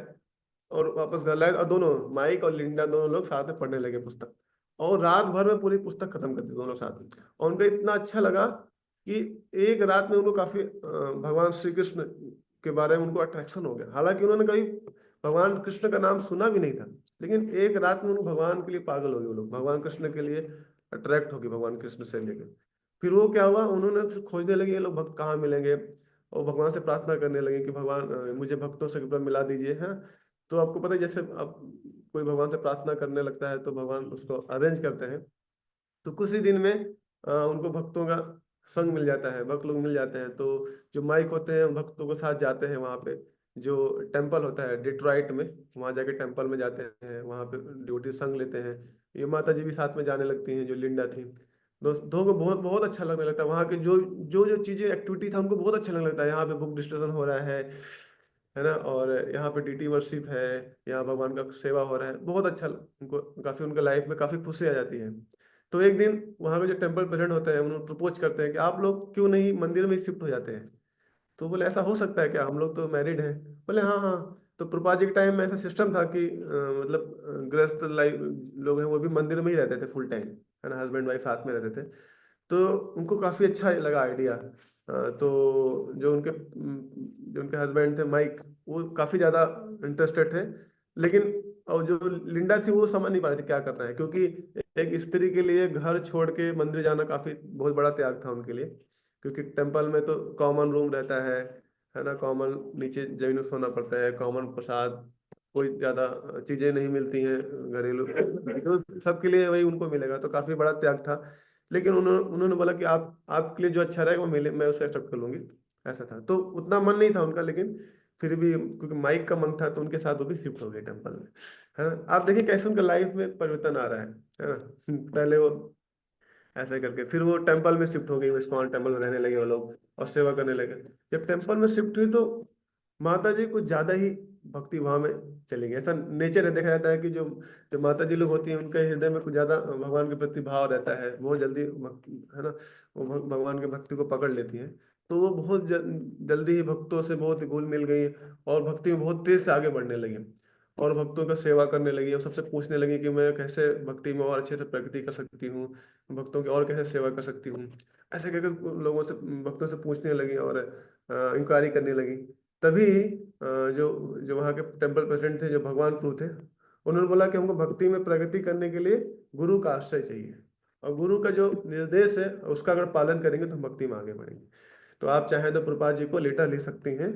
और वापस घर लाए। और दोनों माइक और लिंडा दोनों लोग साथ में पढ़ने लगे पुस्तक। और रात भर में पूरी पुस्तक खत्म कर दी दोनों साथ में। और उनको इतना अच्छा लगा कि एक रात में उनको काफी भगवान श्री कृष्ण के बारे में उनको अट्रैक्शन हो गया। हालांकि उन्होंने कभी भगवान कृष्ण का नाम सुना भी नहीं था, लेकिन एक रात में उनको भगवान के लिए पागल हो गए वो लोग, भगवान कृष्ण के लिए अट्रैक्ट हो गए भगवान कृष्ण से लेकर। फिर वो क्या हुआ, उन्होंने फिर खोजने लगे ये लोग भक्त कहाँ मिलेंगे, और भगवान से प्रार्थना करने लगे कि भगवान मुझे भक्तों से कृपया मिला दीजिए, है। तो आपको पता है जैसे आप कोई भगवान से प्रार्थना करने लगता है तो भगवान उसको अरेंज करते हैं। तो कुछ ही दिन में उनको भक्तों का संग मिल जाता है, भक्त लोग मिल जाते हैं। तो जो माइक होते हैं भक्तों के साथ जाते हैं वहाँ पे, जो टेम्पल होता है डिट्रॉइट में, वहाँ जाके टेम्पल में जाते हैं, वहाँ पे ड्यूटी संग लेते हैं। ये माता जी भी साथ में जाने लगती हैं जो लिंडा थी। दोस्तों को बहुत बहुत अच्छा लगने लगता है वहाँ के जो जो जो चीज़ें एक्टिविटी था उनको बहुत अच्छा लगने लगता है। यहाँ पे बुक डिस्कशन हो रहा है ना, और यहाँ पे डीटी वर्शिप है, यहाँ भगवान का सेवा हो रहा है, बहुत अच्छा उनको काफ़ी उनके लाइफ में काफ़ी खुशी आ जाती है। तो एक दिन वहाँ पे जो टेम्पल प्रेसिडेंट होते हैं उन्होंने प्रपोज करते हैं कि आप लोग क्यों नहीं मंदिर में शिफ्ट हो जाते हैं। तो बोले ऐसा हो सकता है क्या, हम लोग तो मैरिड हैं। बोले हाँ हाँ। तो प्रभुपाद जी के टाइम में ऐसा सिस्टम था कि मतलब गृहस्थ लाइफ लोग हैं वो भी मंदिर में ही रहते थे फुल टाइम, है ना, हस्बैंड वाइफ साथ में रहते थे। तो उनको काफ़ी अच्छा लगा आइडिया। तो जो उनके हस्बैंड थे माइक, वो काफ़ी ज़्यादा इंटरेस्टेड थे। लेकिन और जो लिंडा थी वो समझ नहीं पा रही थी क्या करना है, क्योंकि एक स्त्री के लिए घर छोड़ के मंदिर जाना काफ़ी बहुत बड़ा त्याग था उनके लिए। क्योंकि टेम्पल में तो कॉमन रूम रहता है ना, कॉमन नीचे जमीन में सोना पड़ता है, कॉमन प्रसाद, कोई ज्यादा चीजें नहीं मिलती हैं घरेलू, तो सबके लिए वही उनको मिलेगा, तो काफी बड़ा त्याग था। लेकिन उन्होंने उन्होंने बोला कि आप आपके लिए जो अच्छा रहेगा वो मिले, मैं उसे एक्सेप्ट कर लूंगी। ऐसा था, तो उतना मन नहीं था उनका, लेकिन फिर भी क्योंकि माइक का मन था तो उनके साथ वो भी शिफ्ट हो गए टेम्पल में। है ना, आप देखिए कैसे उनका लाइफ में परिवर्तन आ रहा है ना। पहले वो ऐसे करके फिर वो टेम्पल में शिफ्ट हो गई, वो इस्कॉन टेम्पल में रहने लगे वो लोग और सेवा करने लगे। जब टेम्पल में शिफ्ट हुई तो माता जी कुछ ज्यादा ही भक्ति भाव में चली गई। ऐसा नेचर है, देखा जाता है कि जो जो माता जी लोग होती हैं उनके हृदय में कुछ ज्यादा भगवान के प्रति भाव रहता है, बहुत जल्दी है ना, वो भगवान के भक्ति को पकड़ लेती हैं। तो वो बहुत जल्दी ही भक्तों से बहुत घुल मिल गई, और भक्ति में बहुत तेज से आगे बढ़ने लगी, और भक्तों का सेवा करने लगी, और सबसे पूछने लगी कि मैं कैसे भक्ति में और अच्छे से प्रगति कर सकती हूँ, भक्तों की और कैसे सेवा कर सकती हूँ। ऐसे करके लोगों से भक्तों से पूछने लगी और इंक्वायरी करने लगी। तभी जो जो वहाँ के टेम्पल प्रेसिडेंट थे, जो भगवान प्रभु थे, उन्होंने बोला कि हमको भक्ति में प्रगति करने के लिए गुरु का आश्रय चाहिए, और गुरु का जो निर्देश है उसका अगर पालन करेंगे तो हम भक्ति में आगे बढ़ेंगे। तो आप चाहें तो प्रभुपाद जी को लेटर लिख सकती हैं,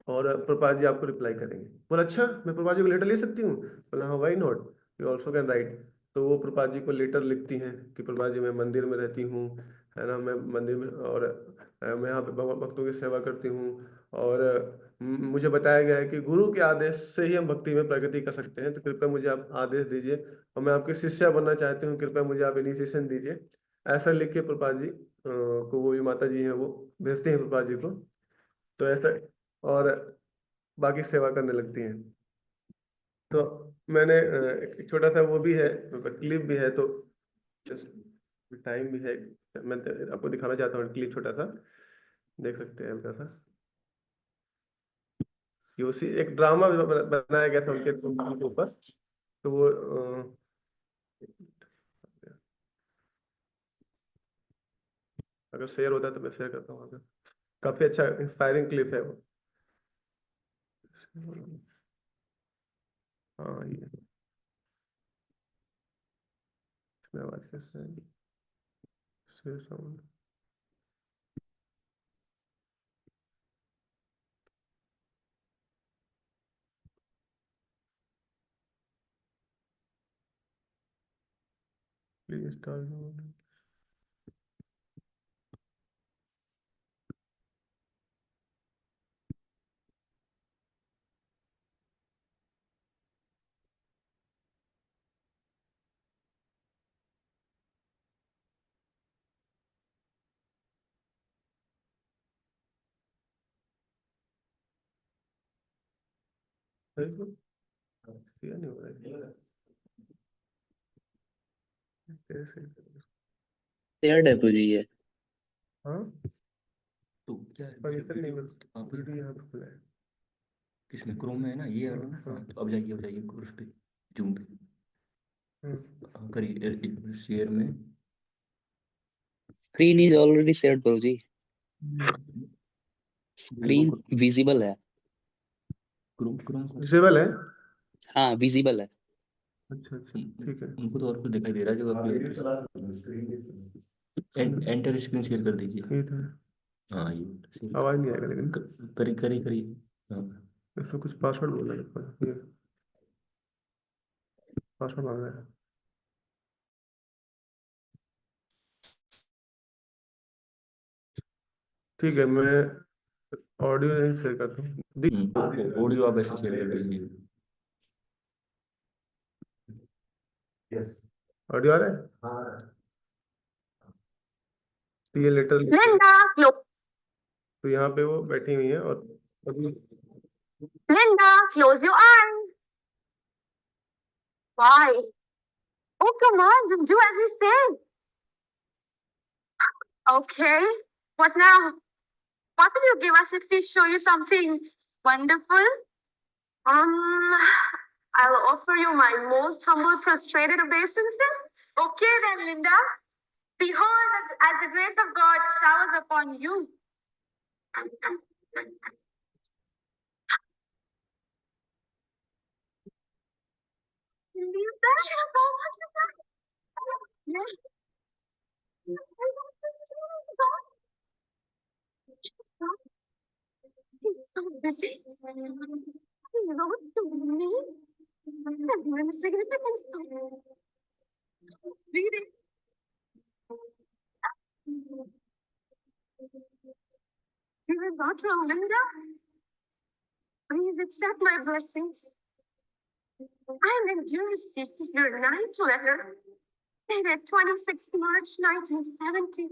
और प्रभुपाद जी आपको रिप्लाई करेंगे। बोला अच्छा, मैं प्रभुपाद जी को लेटर लिख सकती हूँ। बोला हाँ, why not, you also can write. तो वो प्रभुपाद जी को लेटर लिखती हैं कि प्रभुपाद जी मैं मंदिर में रहती हूँ, है ना, मैं मंदिर में, और मैं यहाँ पे भक्तों की सेवा करती हूँ, और मुझे बताया गया है कि गुरु के आदेश से ही हम भक्ति में प्रगति कर सकते हैं, तो कृपया मुझे आप आदेश दीजिए, और मैं आपकी शिष्या बनना चाहती हूँ, कृपया मुझे आप इनिशिएशन दीजिए। ऐसा लिख के प्रभुपाद जी को, वो जो माता जी हैं वो भेजते हैं प्रभुपाद जी को। तो ऐसा, और बाकी सेवा करने लगती हैं। तो मैंने एक छोटा सा वो भी है, क्लिप भी है, तो टाइम भी है, मैं आपको दिखाना चाहता हूँ क्लिप छोटा सा, देख सकते हैं हल्का सा। ये उसी एक ड्रामा बनाया गया था उनके ऊपर। तो वो अगर शेयर होता है तो मैं शेयर करता हूँ अगर। काफी अच्छा इंस्पायरिंग क्लिप है वो। हाँ ये इसमें आवाज कैसे है? Share sound, please start. Share नहीं हो रहा है कैसे? शेयर डेपो जी है। हाँ, तो क्या है परमिशन नहीं वीडियो मिल, आप वीडियो यहाँ पे खुला है। किसमें क्रोम में है ना ये वाला ना। हाँ हाँ तो अब जाइए उस पे जूम पे। करिए एक मिनट शेयर में। स्क्रीन इज ऑलरेडी शेयर्ड प्रभु जी। ये वो स्क्रीन विजिबल है। क्रोम क्रोम विजिबल है। हाँ विजिबल है। अच्छा ठीक है। उनको तो और कुछ दिखाई दे रहा है जो अभी एंटर स्क्रीन शेयर कर दीजिए। ये तो हाँ ये आवाज नहीं आएगा लेकिन करिए करिए करिए। हाँ इसमें कुछ पासवर्ड बोलना है। ये पासवर्ड मांग रहा है। ठीक है, मैं ऑडियो शेयर करता हूँ। ऑडियो आप ऐसे शेयर कर दीजिए। ऑडियो आ रहा है? तो ये लेटर तो यहाँ पे वो बैठी हुई है और अभी Linda, close your eyes. Why? Oh, come on, just do as we say. Okay. What now? What will you give us if we show you something wonderful? I'll offer you my most humble, frustrated obeisances. Okay then, Linda. Behold, as the grace of God showers upon you. Linda? He's so busy. He wrote to me. Never significance. Read it. Dear daughter Linda, please accept my blessings. I am in due receipt of your nice letter dated 26th March 1970,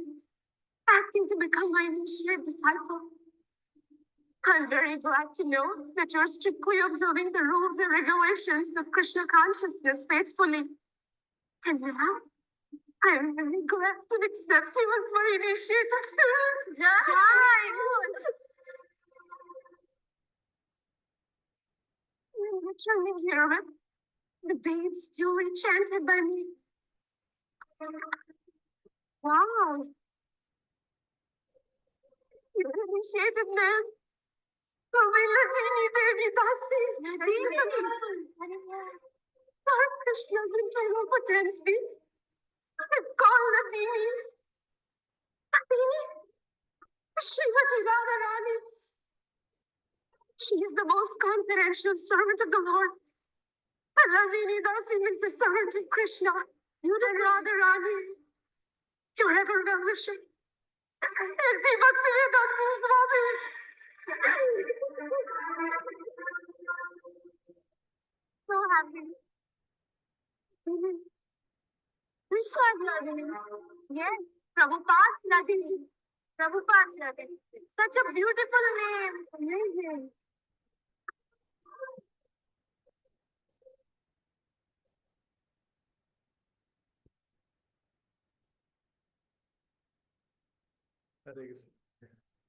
asking to become my initiate disciple. I'm very glad to know that you're strictly observing the rules and regulations of Krishna consciousness faithfully. And now, I'm very glad to accept you as my initiated student. Jai! In returning herewith, the beads duly chanted by me. Wow! You initiated man. Ladini Devi Dasi. Lord Krishna's internal potency. It's called Ladini. Ladini. Srimati Radharani. She is the most confidential servant of the Lord. And Ladini Dasi is the servant of Krishna. You and Radharani. Your ever well-wishing. Esi Bhaktivedanta Swami. So happy. Krishna's Ladini. Yes, Prabhupada's Ladini. Prabhupada's Ladini. Such a beautiful name. Amazing. हरे कृष्ण।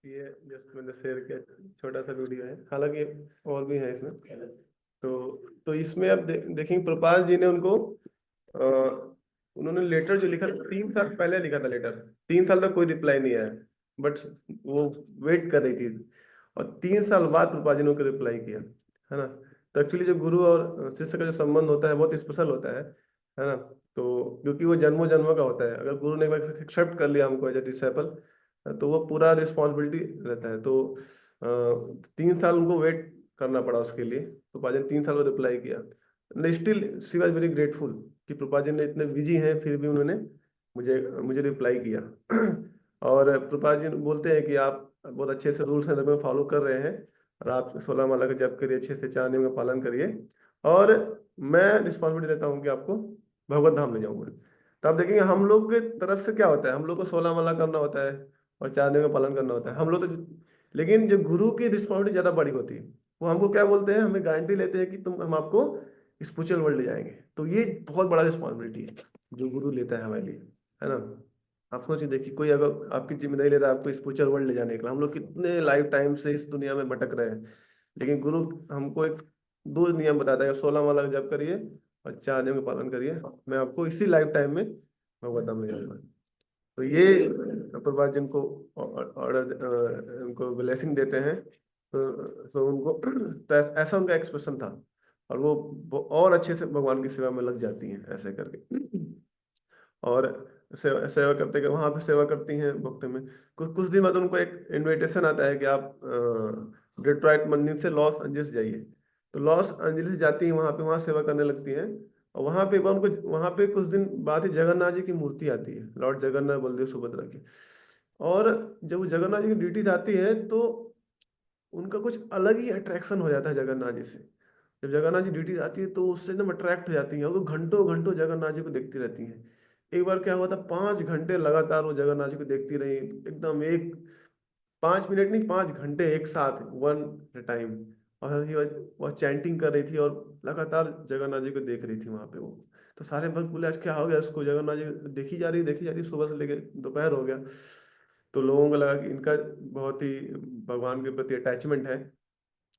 ये just मैंने share किया, छोटा सा video है, हालांकि और भी है इसमें। तो इसमें अब देखेंगे प्रपाल जी ने उनको उन्होंने लेटर जो लिखा 3 साल पहले लिखा था लेटर, 3 साल तक कोई रिप्लाई नहीं आया, बट वो वेट कर रही थी और 3 साल बाद प्रपाल जी ने उनको रिप्लाई किया, है ना। तो एक्चुअली जो गुरु और शिष्य का जो संबंध होता है बहुत स्पेशल होता है ना। तो क्योंकि वो जन्मों जन्मों का होता है, अगर गुरु ने एक्सेप्ट कर लिया हमको एज ए डिसाइपल तो वो पूरा रिस्पॉन्सिबिलिटी रहता है। तो 3 साल उनको वेट करना पड़ा उसके लिए। तो प्रभुपाद जी ने 3 साल में रिप्लाई किया। Still she was very grateful कि प्रभुपाद जी ने इतने बिजी हैं फिर भी उन्होंने मुझे मुझे रिप्लाई किया। और प्रभुपाद जी बोलते हैं कि आप बहुत अच्छे से रूल्स एंड रेगुलेशन फॉलो कर रहे हैं और आप 16 माला का जप करिए, अच्छे से 4 नियम का पालन करिए और मैं रिस्पॉन्सिबिलिटी लेता हूँ कि आपको भगवत धाम ले जाऊंगा। तो आप देखेंगे हम लोग की तरफ से क्या होता है, हम लोग को 16 माला करना होता है और 4 नियम का पालन करना होता है हम लोग तो। लेकिन जो गुरु की रिस्पॉन्सिबिलिटी ज्यादा बड़ी होती है, वो हमको क्या बोलते हैं, हमें गारंटी लेते हैं कि हम आपको स्पिरिचुअल वर्ल्ड ले जाएंगे। तो ये बहुत बड़ा रिस्पॉन्सिबिलिटी है जो गुरु लेता है हमारे लिए, है ना। आप सोचिए, देखिए कोई अगर आपकी जिम्मेदारी ले रहा है आपको स्पिरिचुअल वर्ल्ड ले जाने के लिए, हम लोग कितने लाइफ टाइम से इस दुनिया में भटक रहे हैं, लेकिन गुरु हमको एक 2 नियम बताता है, 16 माला का जप करिए और 4 नियम का पालन करिए, मैं आपको इसी लाइफ टाइम में भगवत धाम ले जाऊंगा। तो ये प्रभुपाद जिनको ऑर्डर उनको ब्लेसिंग देते हैं, तो उनको तो ऐसा उनका एक्सप्रेशन था, और वो और अच्छे से भगवान की सेवा में लग जाती हैं ऐसे करके। और सेवा करते के वहां पे सेवा करती हैं भक्त में। कुछ कुछ दिन बाद उनको एक इनविटेशन आता है कि आप डेट्रॉइट मंदिर से लॉस एंजल्स जाइए। तो लॉस एंजल्स जाती हैं, वहां सेवा करने लगती हैं। और वहां पे उनको वहां पे कुछ दिन बाद ही जगन्नाथ जी की मूर्ति आती है, लॉर्ड जगन्नाथ बलदेव सुभद्रा की। और जब वो जगन्नाथ जी की ड्यूटीज आती है तो उनका कुछ अलग ही अट्रैक्शन हो जाता है जगन्नाथ जी से। जब जगन्नाथ जी ड्यूटी आती है तो उससे एकदम अट्रैक्ट हो जाती हैं, और वो घंटों घंटों जगन्नाथ जी को देखती रहती हैं। एक बार क्या हुआ था, 5 घंटे लगातार वो जगन्नाथ जी को देखती रही, एकदम एक 5 मिनट नहीं, 5 घंटे एक साथ, वन टाइम। और वो चैंटिंग कर रही थी और लगातार जगन्नाथ जी को देख रही थी वहां पे वो। तो सारे भक्त बोले आज क्या हो गया इसको, जगन्नाथ जी देखी जा रही सुबह से लेके दोपहर हो गया। तो लोगों को लगा कि इनका बहुत ही भगवान के प्रति अटैचमेंट है।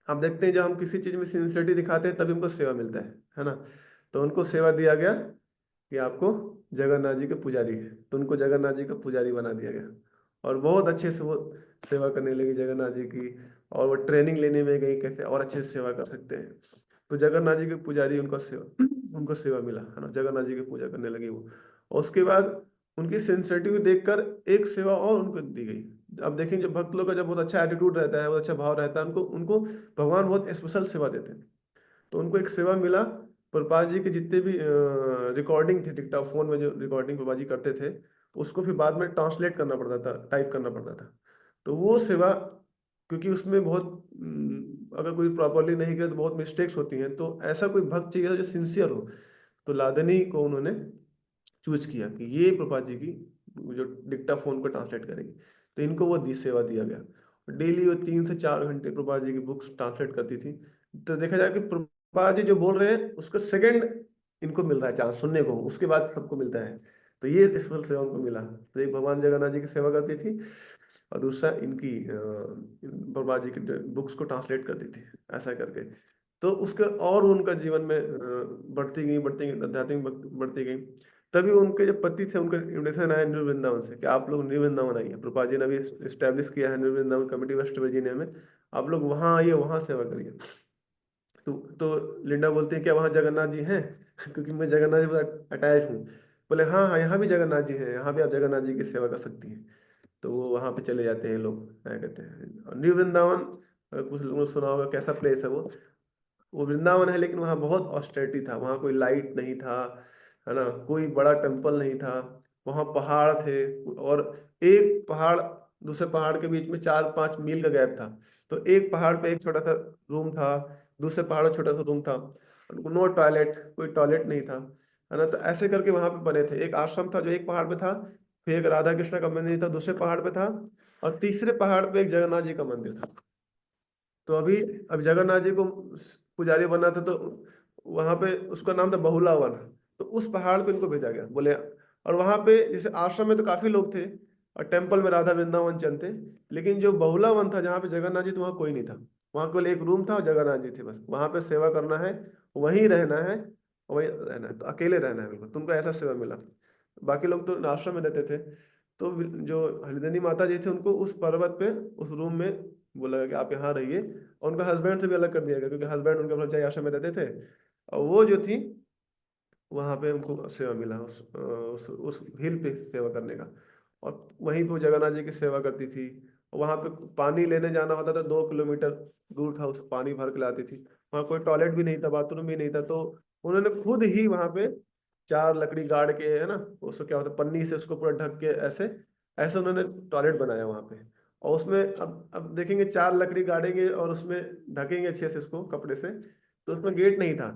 आप देखते हैं जब हम किसी चीज में सिंसियरिटी दिखाते हैं तभी हमको सेवा मिलता है ना। तो उनको सेवा दिया गया कि आपको जगन्नाथ जी के पुजारी है, तो उनको जगन्नाथ जी का पुजारी बना दिया गया। और बहुत अच्छे से वो सेवा करने लगी जगन्नाथ जी की, और वो ट्रेनिंग लेने में गई कैसे और अच्छे से सेवा कर सकते हैं। तो जगन्नाथ जी के पुजारी उनको सेवा मिला, है ना, जगन्नाथ जी की पूजा करने लगी वो। और उसके बाद उनकी सिंसियरिटी को देखकर एक सेवा और उनको दी गई। अब देखें जब भक्त लोग का जब बहुत अच्छा एटीट्यूड रहता है, बहुत अच्छा भाव रहता है, उनको उनको भगवान बहुत स्पेशल सेवा देते हैं। तो उनको एक सेवा मिला, प्रभुपाद जी के जितने भी रिकॉर्डिंग थे डिक्टाफोन में, जो रिकॉर्डिंग प्रभुपाद जी करते थे, उसको फिर बाद में ट्रांसलेट करना पड़ता था, टाइप करना पड़ता था। तो वो सेवा, क्योंकि उसमें बहुत अगर कोई प्रॉपरली नहीं करे तो बहुत मिस्टेक्स होती हैं, तो ऐसा कोई भक्त चाहिए था जो सिंसियर हो। तो लादनी को उन्होंने चूज किया कि ये प्रभुपाद जी की जो डिक्टाफोन को ट्रांसलेट करेगी। तो इनको वो सेवा दिया गया। डेली वो 3 से 4 घंटे प्रभुपाद जी की बुक्स ट्रांसलेट करती थी। तो देखा जाए कि प्रभुपाद जी जो बोल रहे हैं उसका सेकंड इनको मिल रहा है चांस सुनने को, उसके बाद सबको मिलता है। तो ये स्पेशल सेवा उनको मिला। तो एक भगवान जगन्नाथ जी की सेवा करती थी, और दूसरा इनकी प्रभुपाद जी की बुक्स को ट्रांसलेट करती थी, ऐसा करके। तो उसके और उनका जीवन में बढ़ती गई आध्यात्मिक बढ़ती गई। तभी उनके जो पति थे उनका इन्विटेशन आया न्यू वृंदावन से कि आप लोग न्यू वृंदावन आइए। प्रभुपाद जी ने अभी स्टैब्लिश किया है new Vrindavan committee West Virginia में, आप लोग वहाँ आइए, वहाँ सेवा करिए। तो लिंडा बोलती है क्या वहाँ जगन्नाथ जी हैं? क्योंकि मैं जगन्नाथ जी पर अटैच हूँ। बोले हाँ हाँ, यहाँ भी जगन्नाथ जी हैं, यहाँ भी आप जगन्नाथ जी की सेवा कर सकती हैं। तो वो वहाँ पे चले जाते हैं लोग, क्या कहते हैं, और न्यू वृंदावन, कुछ लोगों ने सुना होगा कैसा प्लेस है वो वृंदावन है, लेकिन वहाँ बहुत ऑस्टेरिटी था, वहाँ कोई लाइट नहीं था, है ना, कोई बड़ा टेम्पल नहीं था। वहाँ पहाड़ थे, और एक पहाड़ दूसरे पहाड़ के बीच में 4-5 मील का गैप था। तो एक पहाड़ पे एक छोटा सा रूम था, दूसरे पहाड़ में छोटा सा रूम था, नो टॉयलेट, कोई टॉयलेट नहीं था, है ना। तो ऐसे करके वहां पे बने थे। एक आश्रम था जो एक पहाड़ पे था, फिर एक राधा कृष्ण का मंदिर था दूसरे पहाड़ पे था, और तीसरे पहाड़ पे एक जगन्नाथ जी का मंदिर था। तो अब जगन्नाथ जी को पुजारी बनना था, तो वहां पे उसका नाम था बहुला वन। तो उस पहाड़ पे इनको भेजा गया, बोले। और वहां पे जैसे आश्रम में तो काफी लोग थे, और टेम्पल में राधा वृंदावन चंद थे, लेकिन जो बहुला वन था जहाँ पे जगन्नाथ जी, तो वहाँ कोई नहीं था। वहाँ केवल एक रूम था और जगन्नाथ जी थे बस। वहां पे सेवा करना है, वहीं रहना है, वहीं रहना है, तो अकेले रहना है बिल्कुल। तुमको ऐसा सेवा मिला। बाकी लोग तो आश्रम में रहते थे। तो जो हरिधनी माता जी थे उनको उस पर्वत पे उस रूम में बोला गया कि आप यहाँ रहिए। और उनका हस्बैंड से भी अलग कर दिया गया, क्योंकि हस्बैंड उनके ब्रह्मचारी आश्रम में रहते थे, और वो जो थी वहाँ पे उनको सेवा मिला उस हिल पे सेवा करने का। और वहीं पे वो जगन्नाथ जी की सेवा करती थी। और वहाँ पे पानी लेने जाना होता था, 2 किलोमीटर दूर था, उस पानी भर के लाती थी। वहाँ कोई टॉयलेट भी नहीं था, बाथरूम भी नहीं था। तो उन्होंने खुद ही वहाँ पे 4 लकड़ी गाड़ के, है ना, उसको क्या होता है, पन्नी से उसको पूरा ढक के, ऐसे ऐसे उन्होंने टॉयलेट बनाया वहाँ पे। और उसमें अब देखेंगे 4 लकड़ी गाड़ेंगे और उसमें ढकेंगे अच्छे से उसको कपड़े से, तो उसमें गेट नहीं था।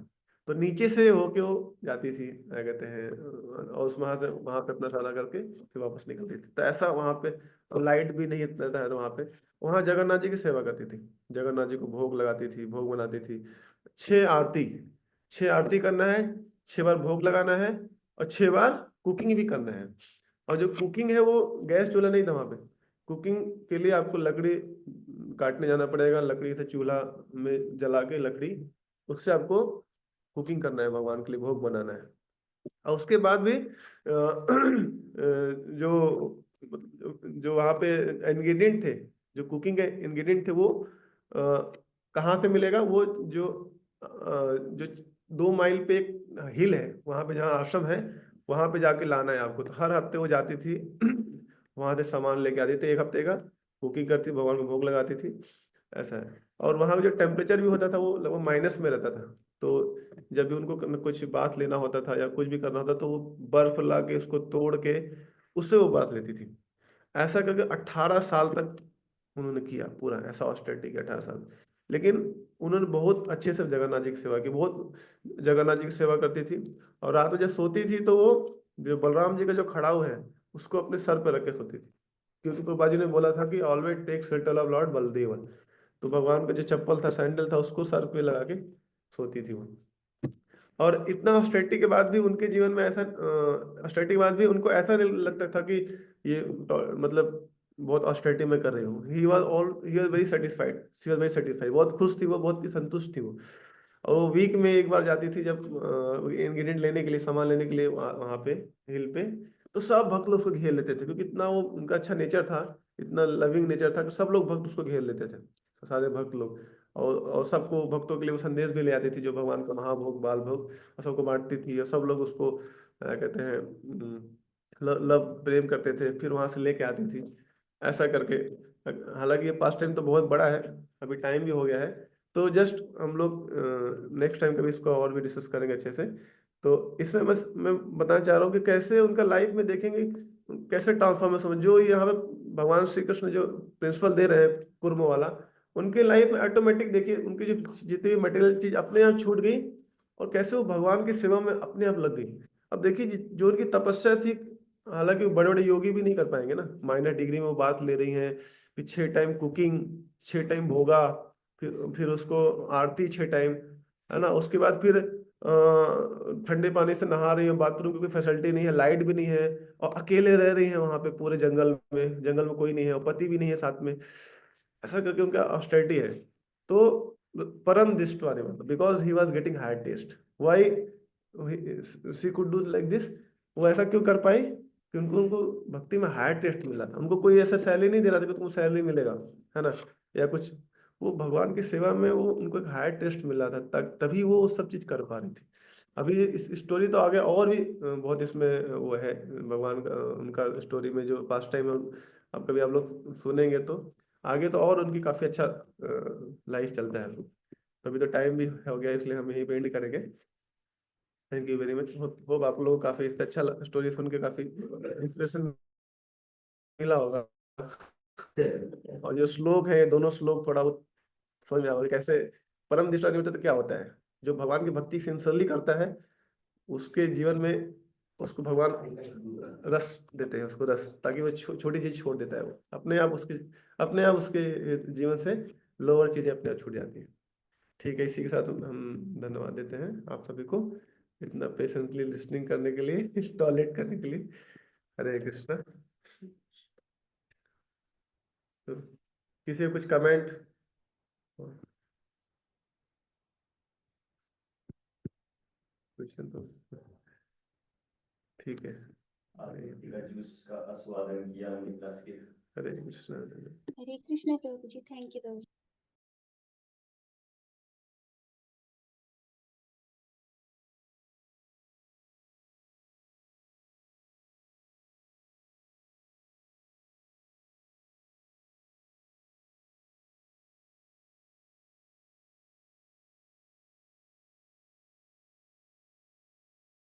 तो नीचे से होके वो जाती थी, क्या कहते हैं, और उस वहां से वहां पे अपना सारा करके फिर वापस निकलती थी। तो ऐसा वहां पे, और लाइट भी नहीं रहता है, तो वहां जगन्नाथ जी की सेवा करती थी। जगन्नाथ जी को भोग लगाती थी, भोग बनाती थी। 6 आरती, 6 आरती करना है, 6 बार भोग लगाना है, और 6 बार कुकिंग भी करना है। और जो कुकिंग है वो गैस चूल्हा नहीं था वहां पे। कुकिंग के लिए आपको लकड़ी काटने जाना पड़ेगा, लकड़ी से चूल्हा में जला के लकड़ी, उससे आपको कुकिंग करना है, भगवान के लिए भोग बनाना है। और उसके बाद भी जो जो वहाँ पे इंग्रेडिएंट थे, जो कुकिंग के इंग्रेडिएंट थे, वो कहाँ से मिलेगा? वो जो 2 माइल पे एक हिल है, वहाँ पे जहाँ आश्रम है, वहाँ पे जाके लाना है आपको। तो हर हफ्ते वो जाती थी वहाँ से सामान लेके आती थी, 1 हफ्ते का कुकिंग करती, भगवान को भोग लगाती थी, ऐसा है। और वहाँ पे जो टेम्परेचर भी होता था वो लगभग माइनस में रहता था। तो जब भी उनको कुछ बात लेना होता था या कुछ भी करना होता तो वो बर्फ ला के उसको तोड़ के उससे वो बात लेती थी। ऐसा करके 18 साल तक उन्होंने किया, पूरा ऐसा ऑस्टेरिटी किया 18 साल। लेकिन उन्होंने बहुत अच्छे से जगन्नाथ जी की सेवा की, बहुत जगन्नाथ जी की सेवा करती थी। और रात में जब सोती थी तो वो जो बलराम जी का जो खड़ाऊ है उसको अपने सर पर रख के सोती थी, क्योंकि प्रभुपा जी ने बोला था कि always take shelter of lord Baladevan. तो भगवान का जो चप्पल था, सैंडल था, उसको सर पे लगा के सोती थी वो। और इतना ऑस्टेरिटी के बाद भी उनके जीवन में ऐसा ऑस्टेरिटी के बाद भी उनको ऐसा नहीं लगता था कि ये मतलब बहुत ऑस्टेरिटी में कर रही हूँ। He was very satisfied, she was very satisfied, बहुत खुश थी वो, बहुत ही संतुष्ट थी वो। और वो वीक में एक बार जाती थी, जब इंग्रेडिएंट लेने के लिए, सामान लेने के लिए वहाँ पे हिल पे, तो सब भक्त लोग उसको घेर लेते थे, क्योंकि इतना वो उनका अच्छा नेचर था, इतना लविंग नेचर था कि सब लोग भक्त उसको घेर लेते थे, सारे भक्त लोग। और सबको, भक्तों के लिए वो संदेश भी ले आती थी, जो भगवान का महाभोग, बाल भोग, और सबको बांटती थी। और सब लोग उसको कहते हैं लव प्रेम करते थे, फिर वहां से लेके आती थी, ऐसा करके। हालांकि ये पास्ट टाइम तो बहुत बड़ा है, अभी टाइम भी हो गया है, तो जस्ट हम लोग नेक्स्ट टाइम कभी इसको और भी डिस्कस करेंगे अच्छे से। तो इसमें बस मैं बताना चाह रहा हूँ कि कैसे उनका लाइफ में देखेंगे, कैसे ट्रांसफॉर्मेशन जो यहाँ पे भगवान श्री कृष्ण जो प्रिंसिपल दे रहे हैं कुर्म वाला, उनके लाइफ में ऑटोमेटिक देखिए उनकी जो जितनी भी मटेरियल चीज अपने आप छूट गई, और कैसे वो भगवान की सेवा में अपने आप लग गई। अब देखिए जो उनकी तपस्या थी, हालांकि बड़े बड़े योगी भी नहीं कर पाएंगे ना, माइनर डिग्री में वो बात ले रही हैं, फिर 6 टाइम कुकिंग, 6 टाइम भोगा, फिर उसको आरती 6 टाइम, है ना। उसके बाद फिर ठंडे पानी से नहा रही है, बाथरूम की कोई फैसिलिटी नहीं है, लाइट भी नहीं है, और अकेले रह रही हैं वहां पे पूरे जंगल में कोई नहीं है, और पति भी नहीं है साथ में, ऐसा करके उनका ऑस्टेरिटी है। तो परम दृष्ट वाले, मतलब because he was getting higher test, why she could do like this. वो ऐसा क्यों कर पाई? क्योंकि उनको भक्ति में हायर टेस्ट मिला था। उनको कोई ऐसा सैलरी नहीं दे रहा था कि तुमको सैलरी मिलेगा, है ना, या कुछ। वो भगवान की सेवा में वो उनको एक हायर टेस्ट मिला था, तभी वो सब चीज कर पा रही थी। अभी इस स्टोरी तो आगे और भी बहुत इसमें वो है, भगवान का उनका स्टोरी में जो पास्ट टाइम है, अब कभी आप लोग सुनेंगे तो आगे तो और उनकी काफी अच्छा लाइफ चलता है। अभी तो टाइम भी हो गया, इसलिए हम यहीं पे एंड करेंगे। Thank you very much. Hope आप लोगों को काफी इससे अच्छा स्टोरी सुन के काफी इंस्पिरेशन मिला होगा। और जो श्लोक है, दोनों श्लोक थोड़ा बहुत समझ में आएगा कैसे परम दृष्टा नहीं होता तो क्या होता है। जो भगवान की भक्ति सिंसियरली करता है, उसके जीवन में उसको भगवान रस देते हैं, उसको रस, ताकि वो छोटी चीज छोड़ देता है, वो अपने आप उसके जीवन से लोअर चीजें अपने आप छूट जाती है। ठीक है, इसी के साथ हम धन्यवाद देते हैं आप सभी को, इतना पेशेंटली लिसनिंग करने के लिए, टॉयलेट करने के लिए। हरे कृष्णा। तो किसी को कुछ कमेंट? क्वेश्चन तो ठीक है। का आस्वादन किया हमने क्लास के। हरे कृष्णा। हरे कृष्णा प्रभु जी, थैंक यू प्रभु जी।